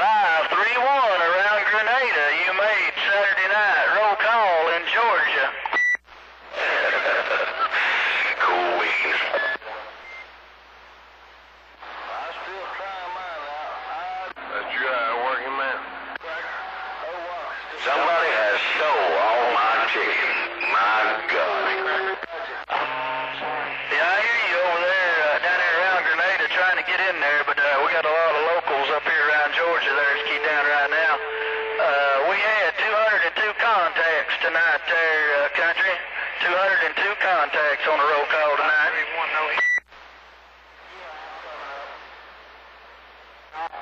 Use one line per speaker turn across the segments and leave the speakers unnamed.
531 around Grenada. You made Saturday night roll call in Georgia.
Cool beans.
I still trying mine out.
That's your working man.
Somebody
has stole all my chicken. My God.
Yeah, I hear you over there, down there around Grenada trying to get in there, but we got a lot of locals up here around Georgia there to keep down right now. We had 202 contacts tonight there, country. 202 contacts on the roll call tonight.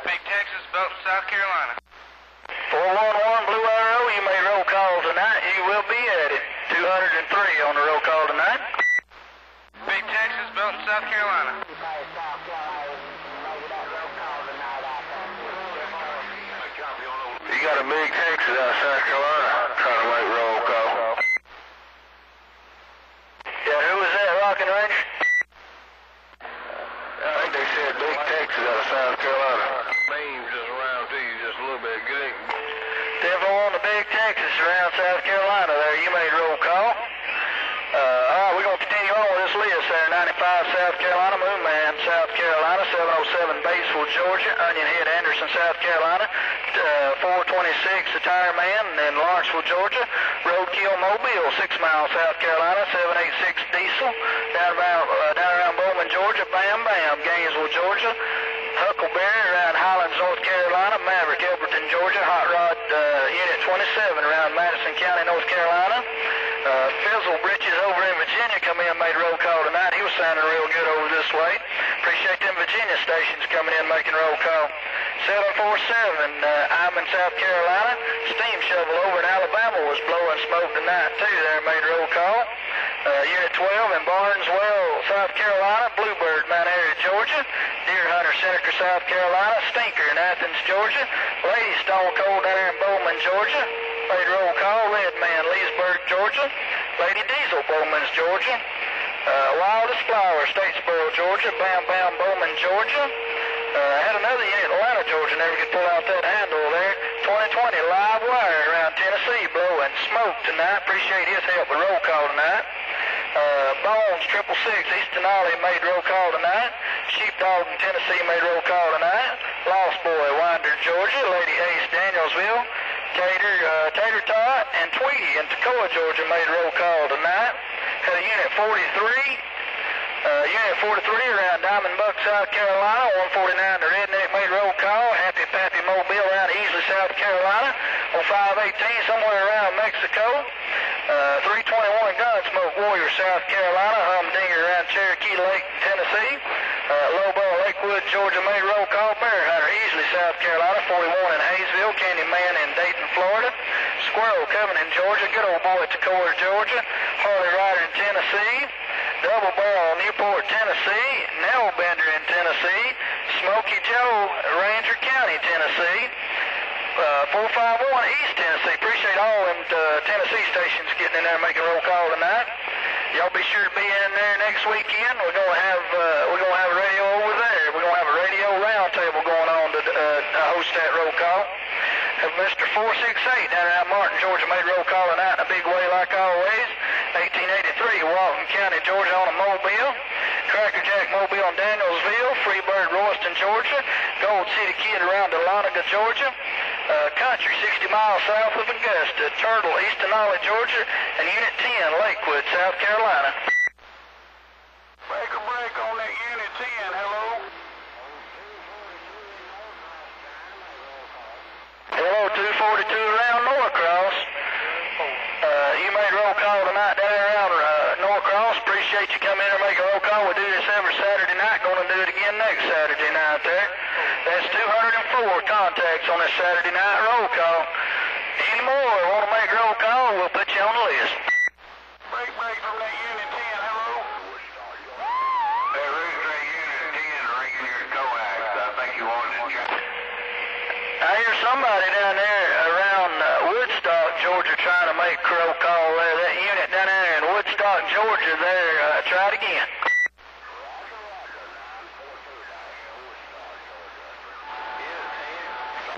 Big Texas, Belton, South Carolina.
411 Blue Arrow, you made roll call tonight. You will be added. 203 on the roll call tonight.
Big Texas, Belton, South Carolina.
You got a big Texas out of South Carolina trying to make roll call.
Yeah, who was that, Rockin' Ranger?
I think they said big Texas out of South Carolina. Beams just around to you just a little bit. Good.
Definitely on the big Texas around South Carolina there. You made roll call. Alright, we're going to continue on with this list there. 95 South Carolina, Moonman, South Carolina, 707 Batesville, Georgia, Onion Head, Anderson, South Carolina, 426 the Tire Man, and then Lawrenceville, Georgia, Roadkill Mobile, 6 Mile, South Carolina, 786 Diesel, down around Bowman, Georgia, Bam Bam, Gainesville, Georgia, Huckleberry around Highlands, North Carolina, Maverick, Elberton, Georgia, Hot Rod Unit 27 around Madison County, North Carolina. Fizzle Britches over in Virginia come in, made roll call tonight. He was sounding real good over this way. Appreciate them Virginia stations coming in, making roll call. 747, I'm in South Carolina. Steam shovel over in Alabama was blowing smoke tonight too. There made roll call. Unit 12 in Barnesville, South Carolina. Bluebird, Mount Airy, Georgia. Deer Hunter, Seneca, South Carolina. Stinker in Athens, Georgia. Lady Stone Cold down there in Bowman, Georgia. Made roll call. Red Man, Leesburg, Georgia. Lady Diesel, Bowman's, Georgia. Wildest Flower, Statesboro, Georgia. Bam Bam, Bowman, Georgia. Had another unit in Atlanta, Georgia. Never could pull out that handle there. 2020 live wire around Tennessee, blowing smoke tonight. Appreciate his help with roll call tonight. Bones, 666, East Denali made roll call tonight. Sheepdog in Tennessee made roll call tonight. Lost Boy, Winder, Georgia. Lady Ace, Danielsville. Tater Tot and Tweety in Toccoa, Georgia made roll call tonight. Had a Unit 43. Unit 43 around Diamond Buck, South Carolina. 149 the Redneck made roll call. Happy Pappy Mobile around Easley, South Carolina. On 518 somewhere around Mexico. 321 Gunsmoke Warrior, South Carolina. Humdinger around Cherokee Lake, Tennessee. Lobo, Lakewood, Georgia made roll call. Bear Hunter, Easley, South Carolina. 41 in Hayesville. Candyman in Dayton, Florida. Squirrel coming in Georgia. Good old boy at Toccoa, Georgia. Harley Rider in Tennessee. Double Barrel, Newport, Tennessee. Nell Bender in Tennessee. Smoky Joe, Ranger County, Tennessee. 451 East Tennessee. Appreciate all them Tennessee stations getting in there making roll call tonight. Y'all be sure to be in there next weekend. We're gonna have a radio over there. We're gonna have a radio roundtable going on to host that roll call. Have Mr. 468 down around Martin, Georgia made roll call tonight in a big way like always. 1883 Walton County, Georgia on a Mobile. Cracker Jack Mobile in Danielsville. Freebird Royston, Georgia. Gold City Kid around Dahlonega, Georgia. Country 60 miles south of Augusta. Turtle, East Denali, Georgia. And Unit 10, Lakewood, South Carolina.
Break a break on that Unit 10. Hello?
Hello, 242 around Norcross. You made roll call tonight down around Norcross. Appreciate you coming in and making roll call. We do this every Saturday night. Going to do it again next Saturday night there. That's 204 contacts on this Saturday night roll call. Any more want to make roll call, we'll put you on the list.
Break from that Unit 10. Hello? That Roostering Unit 10 ringing your coax. I think you wanted to check.
I hear somebody down there around Woodstock, Georgia, trying to make roll call there. That unit down there in Woodstock, Georgia there. Try it again.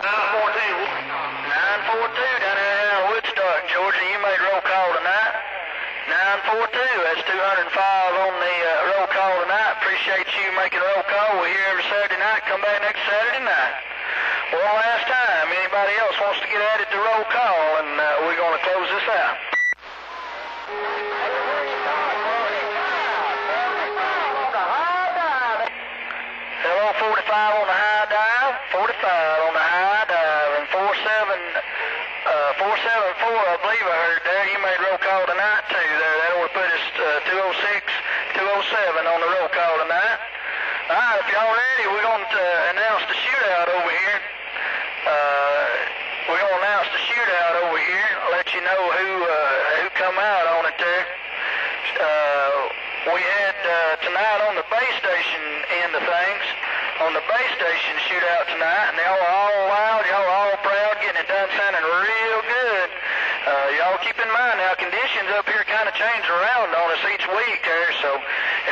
942 down there in Woodstock, Georgia. You made roll call tonight. 942, that's 205 on the roll call tonight. Appreciate you making roll call. We're here every Saturday night. Come back next Saturday night. One last time, anybody else wants to get added to roll call, and we're going to close this out. Hello, 45 on the high dive, 45 on the high dive, and 474, I believe I heard there. You made roll call tonight too there. That would put us 206, 207 on the roll call tonight. All right, if y'all ready, we're going to announce the shootout over here. We're going to announce the shootout over here, let you know who come out on it there. We had tonight on the base station end of things, on the base station shootout tonight, and y'all are all loud, y'all are all proud, getting it done sounding real good. Y'all keep in mind now, conditions up here kind of change around on us each week there, so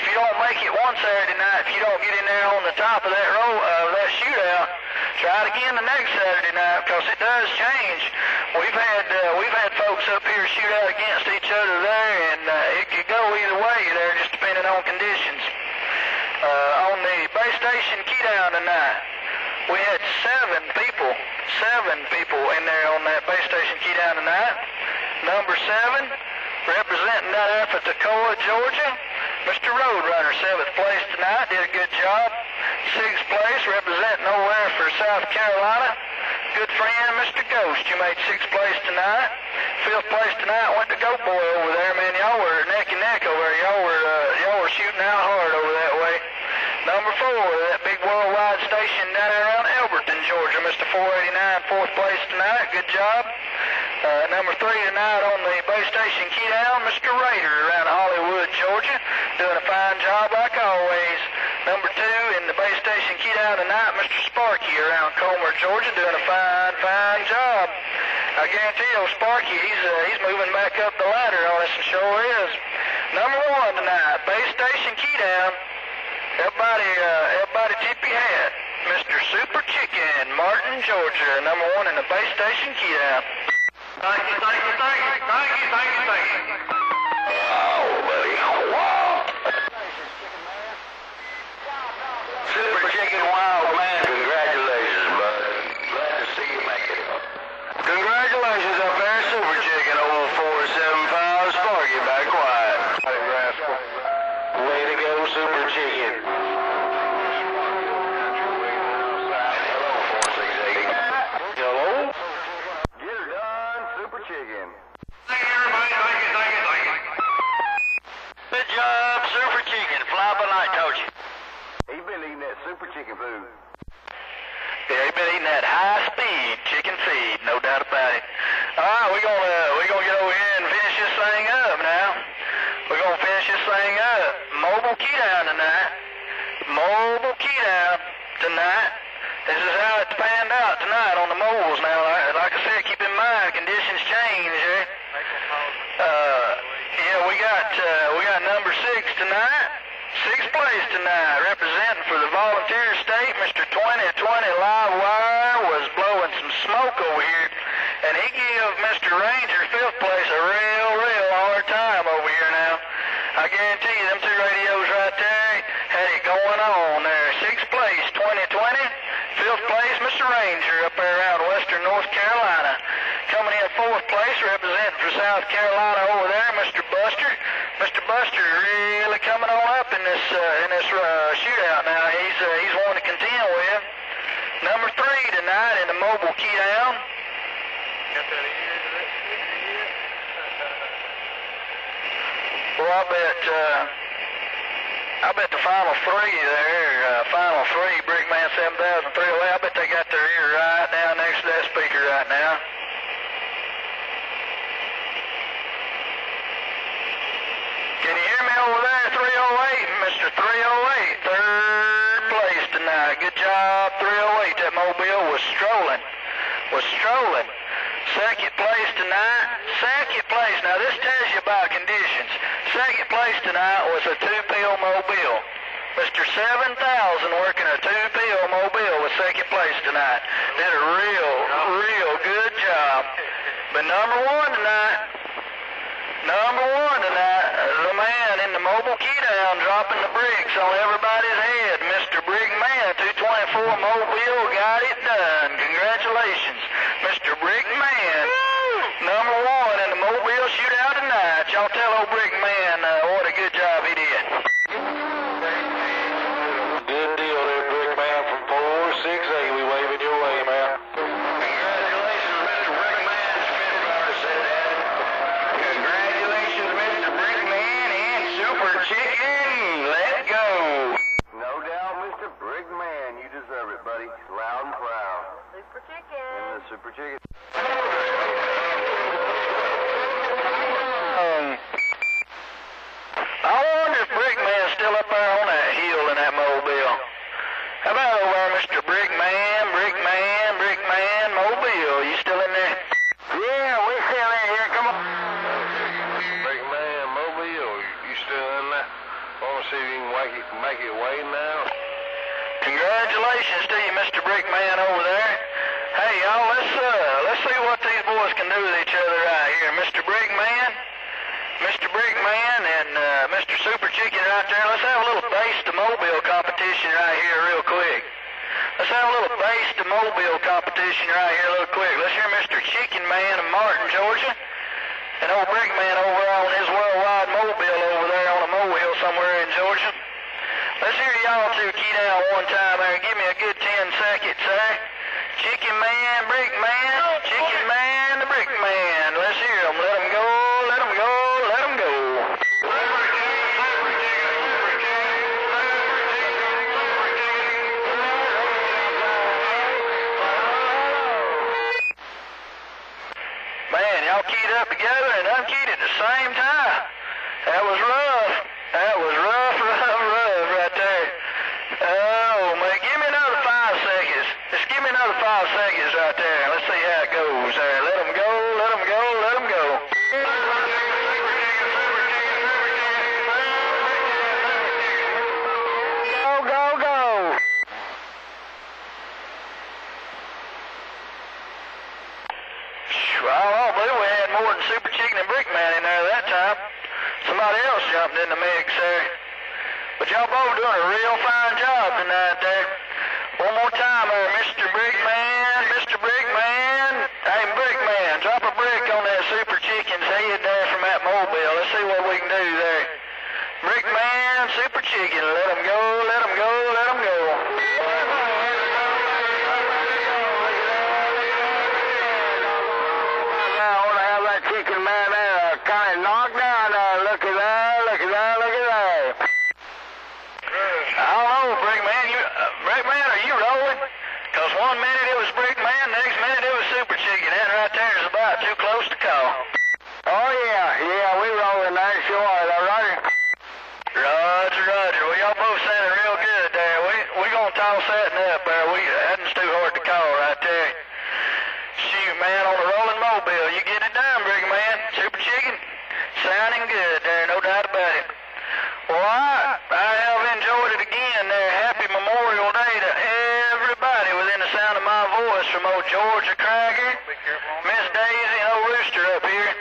if you don't make it one Saturday night, if you don't get in there on the top of that that shootout, try it again the next Saturday night, because it does change. We've had folks up here shoot out against each other there, and it could go either way there, just depending on conditions. On the base station key down tonight, we had 7 people in there on that base station key down tonight. Number 7, representing that Alpha Toccoa, Georgia, Mr. Roadrunner, 7th place tonight, did a good job. 6th place, representing over there for South Carolina, good friend, Mr. Ghost, you made 6th place tonight. 5th place tonight went to Goat Boy over there, man. Y'all were neck and neck over there. Y'all were shooting out hard over that way. Number 4, that big worldwide station down there around Elberton, Georgia, Mr. 489, 4th place tonight. Good job. Number 3 tonight on the base station key down, Mr. Raider around Hollywood, Georgia, doing a fine job like always. Number 2 in the base station key down tonight, Mr. Sparky around Comer, Georgia, doing a fine job. I guarantee you, Sparky, he's moving back up the ladder on us, and sure is. Number 1 tonight, base station key down. Everybody tip your hat. Mr. Super Chicken, Martin, Georgia, number 1 in the base station key down.
Thank you. Oh, buddy. Super Chicken Wild Man, congratulations, bud. Glad to see you make it.
Congratulations up there, Super Chicken, old 475, Sparky, back quiet.
Way to go, Super Chicken. Hello, 468. Hello? Get her done, Super Chicken.
Thank you, everybody. Thank you.
Good job, Super Chicken. Fly by night, told you.
He's been eating that Super Chicken food.
Yeah, he's been eating that high-speed chicken feed, no doubt about it. All right, we're gonna get over here and finish this thing up now. We're gonna finish this thing up. Mobile key down tonight. Mobile key down tonight. This is how it's panned out tonight on the mobiles now. Like I said, keep in mind, conditions change, eh? Yeah, we got number 6 tonight. 6th place tonight, representing for the volunteer state, Mr. 2020 Live Wire was blowing some smoke over here, and he gave Mr. Ranger 5th place a real hard time over here now. I guarantee you, them 2 radios right there had it going on there. 6th place, 2020. 5th place, Mr. Ranger up there around western North Carolina. Coming in 4th place, representing for South Carolina over there, Mr. Buster. Mr. Buster really coming on up in this shootout now. He's one to contend with. Number 3 tonight in the mobile key down.
Got that ear to that yet?
Well, I bet the final 3 there, final 3, Brickman 7308, I bet they got their ear right down next to that speaker right now. Can you hear me over there, 308, Mr. 308, 3rd place tonight. Good job, 308. That mobile was strolling. 2nd place tonight. 2nd place. Now this tells you about conditions. 2nd place tonight was a 2-pill mobile. Mr. 7000 working a 2-pill mobile was 2nd place tonight. Did a real down, dropping the bricks on everybody's head. Mr. Brickman, 224 Mobile got it done. Congratulations, Mr. Brickman. Number 1 in the Mobile shootout tonight. Y'all tell old Brickman what a good job he did.
Good deal there, Brickman from 468. We waving your way, man.
Congratulations, Mr. Brickman. Spitfire said that. Congratulations, Mr. Brickman and Super Chicken. Let's go.
No doubt, Mr. Brickman. You deserve it, buddy. Loud and proud.
Super Chicken.
And the Super Chicken.
I wonder if Brickman's still up there on that hill in that Mobile. How about over there, Mr. Brickman, Mobile? You still in there? Yeah, we're still in here. Come on.
Brickman, Mobile, you still in there? Want to see if you can make it way now?
Congratulations to you, Mr. Brickman over there. Hey, y'all, let's see what these boys can do with each other right here. Mr. Brickman and Mr. Super Chicken right there. Let's have a little base to Mobile competition right here real quick. Let's have a little base to Mobile competition right here real quick. Let's hear Mr. Chicken Man of Martin, Georgia, and old Brickman over on his worldwide Mobile over there on a molehill somewhere in Georgia. Let's hear y'all two key down one time there. Give me a good 10 seconds, sir. Chicken Man, Brickman, Chicken Man, the Brickman. Let's hear them. Let them go, let them go, let them go. Man, y'all keyed up together and unkeyed at the same time. That was rough. That was rough right there. Oh, man, give me another 5 seconds. Just give me another 5 seconds right there. Let's see how it goes there. Let them go, let them go, let them go. Go, go, go. I believe we had more than Super Chicken and Brickman in there that time. Somebody else jumped in the mix there. But y'all both doing a real fine job tonight there. One more time there, Mr. Brickman. Hey, Brickman, drop a brick on that Super Chicken's head there from that Mobile. Let's see what we can do there. Brickman, Super Chicken, let them go, let them go, let them go. Now, I want to have that Chicken Man there kind of knocked down there. Look at that, look at that, look at that. I don't know, Brickman. Brickman, are you rolling? Because 1 minute it was Brickman, next minute it was Super Chicken. That right there is about too close to call. Oh, yeah, we rolling there, sure. Roger. Roger. Well, y'all both sounded real good there. We gonna toss that up there. That's too hard to call right there. Shoot, man, on the rolling Mobile, you get it done, Brickman. Super Chicken, sounding good there, no doubt about it. Well, I have enjoyed it again there. Happy Memorial Day to everybody within the sound of my voice, from old Georgia Cracker, Miss Daisy, and old Rooster up here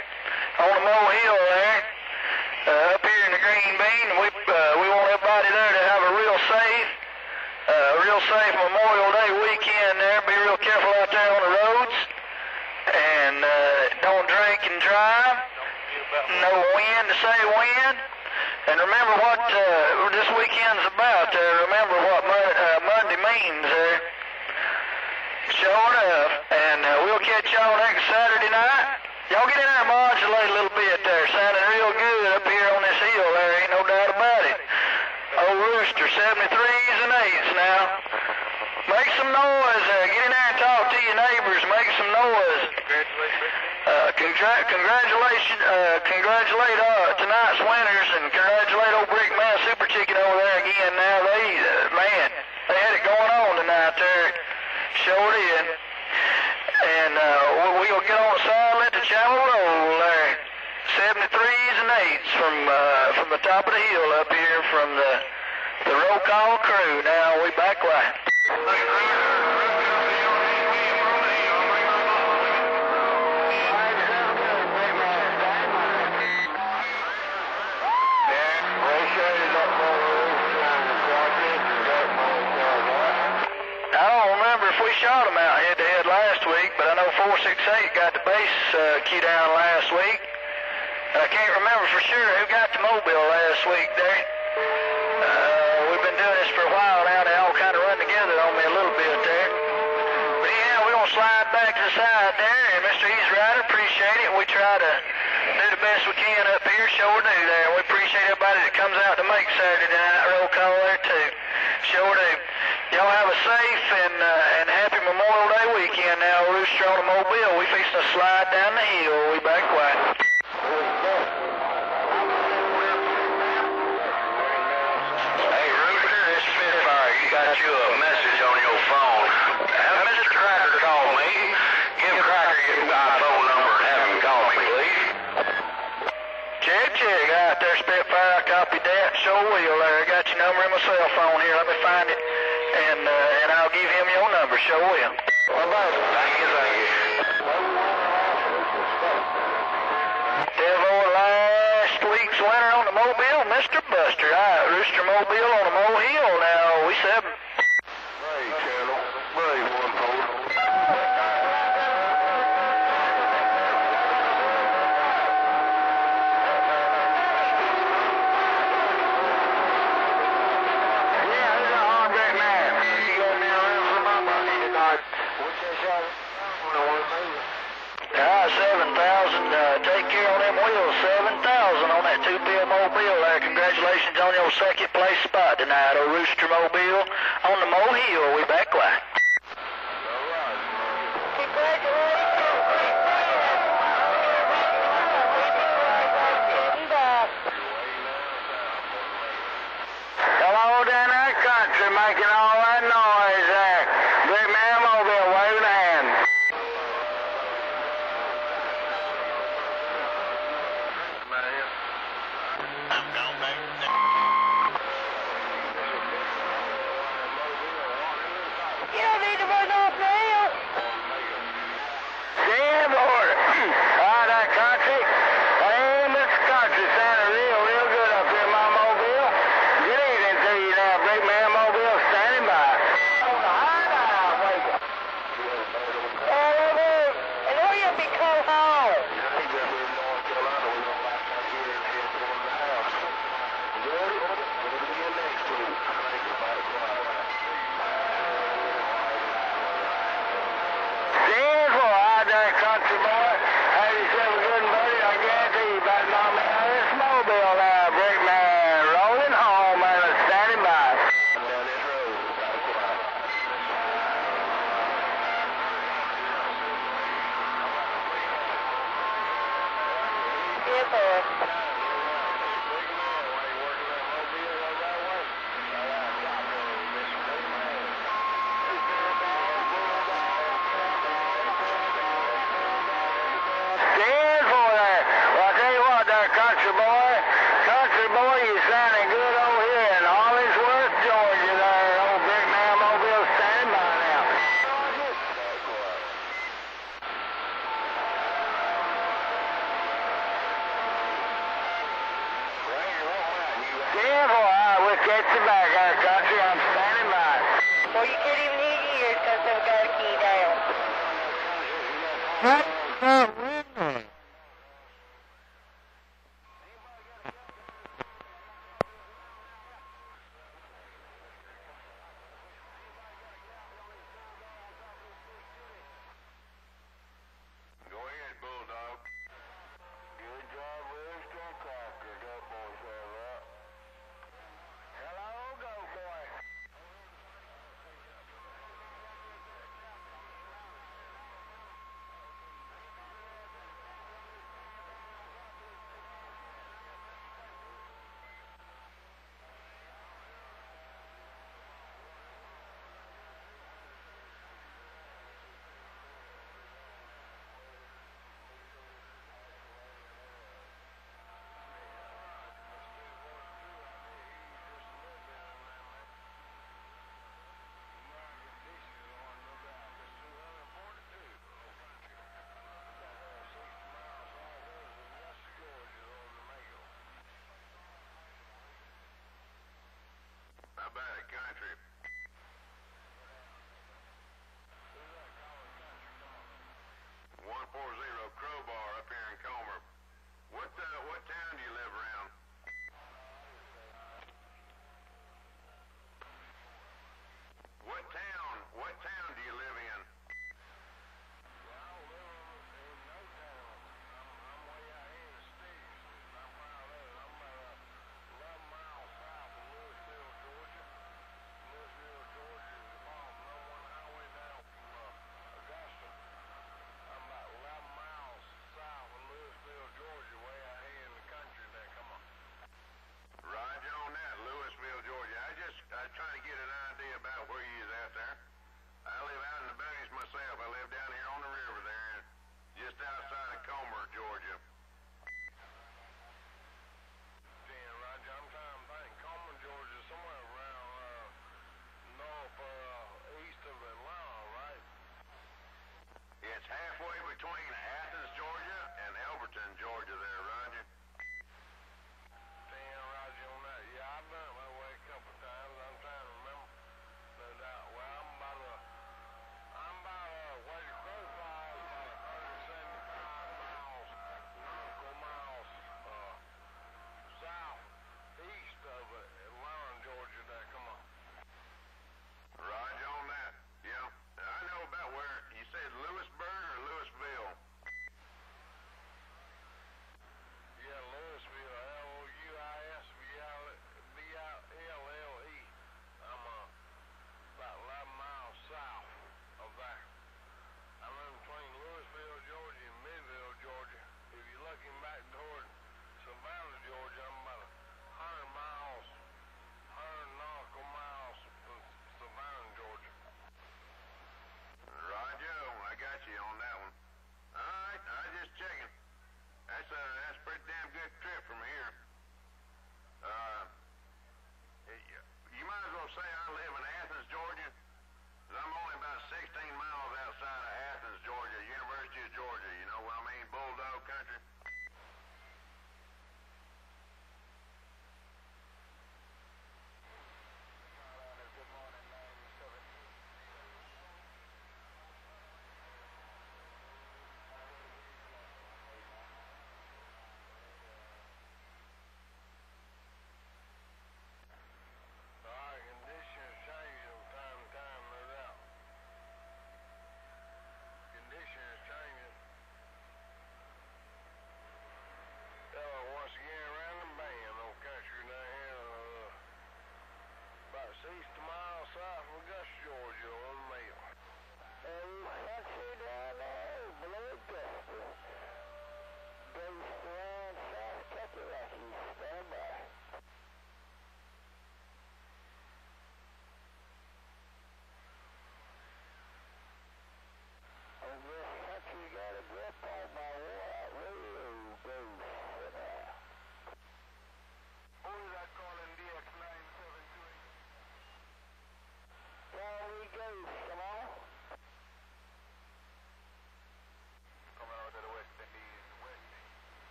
on the molehill there, up here in the Green Bean. We want everybody there to have a real safe Memorial Day weekend there. Be real careful out there on the roads, and don't drink and drive. No wind to say when. And remember what this weekend's about. Remember what Monday means. Sure enough. And we'll catch y'all next Saturday night. Y'all get in there and modulate a little bit there. Sounding real good up here on this hill there. Ain't no doubt about it. Old Rooster, 73s and 8s now. Make some noise there. Get in there and talk to your neighbors. Make some noise. Congratulate tonight's winners, and congratulate old Brickman, Super Chicken over there again. Now they had it going on tonight there. Sure did. And we'll get on the side, let the channel roll there. 73s and 8s from the top of the hill up here from the roll call crew. Now we back right.
Ratio is up for
I don't remember if we shot them out head-to-head last week, but I know 468 got the base key down last week. I can't remember for sure who got to Mobile last week there. We've been doing this for a while now. They all kind of run together on me a little bit there. But anyhow, we're going to slide back to the side there, and Mr. Easy Rider, appreciate it. We try to do the best we can up here, sure do there. We appreciate everybody that comes out to make Saturday night roll call there too. Sure do. Y'all have a safe and happy Memorial Day weekend now. Rooster on the Mobile. We fixing to slide down the hill. We back quiet. Hey, Rooster, this is Spitfire. You got you a message on your phone. Have Mr. Cracker call me. Give Cracker your iPhone number and have him call me, please. Check. Out there, Spitfire. I copied that. Sure will there. I got your number in my cell phone here. Let me find it. And I'll give him your number. Sure will. Thank you. Devo last week's winner on the Mobile, Mr. Buster. All right, Rooster Mobile on the Mohill now. We 7.
Brave channel. Brave one, folks.
All right, 7,000. Take care on them wheels. 7,000 on that 2-bill Mobile there. Congratulations on your second place spot tonight. Oh, Rooster Mobile on the Mohill. We back quiet.
Hello down that country making all that noise there. Big man Mobile waving a hand.
You don't need to run off now.
Stand order. All right, that country. Hey, Mr. Country, sounding real good up here in my Mobile. Good evening to you now, Big Man Mobile standing by. On the hideout, wake up.
And all you'll be called home.
Stand for out there, country boy. Have yourself a good one, buddy. I guarantee you about to knock me out of this Mobile now, Big Man. Rolling home and standing by. Down this road.
Yeah, boy.
Stand for that. Well, I tell you what there, country boy. Country boy, you sounding good over here in Hollingsworth, Georgia there. Old Big Man Mobile standing by now. Stand for that. We'll catch you back there, country. I'm standing by.
Well, you can't even hear your ears because they've got a key down.
Go ahead, Bulldog. Good job, Rooster. Cracker. Good boy, Charlotte. Hello, go boy. How about it, country?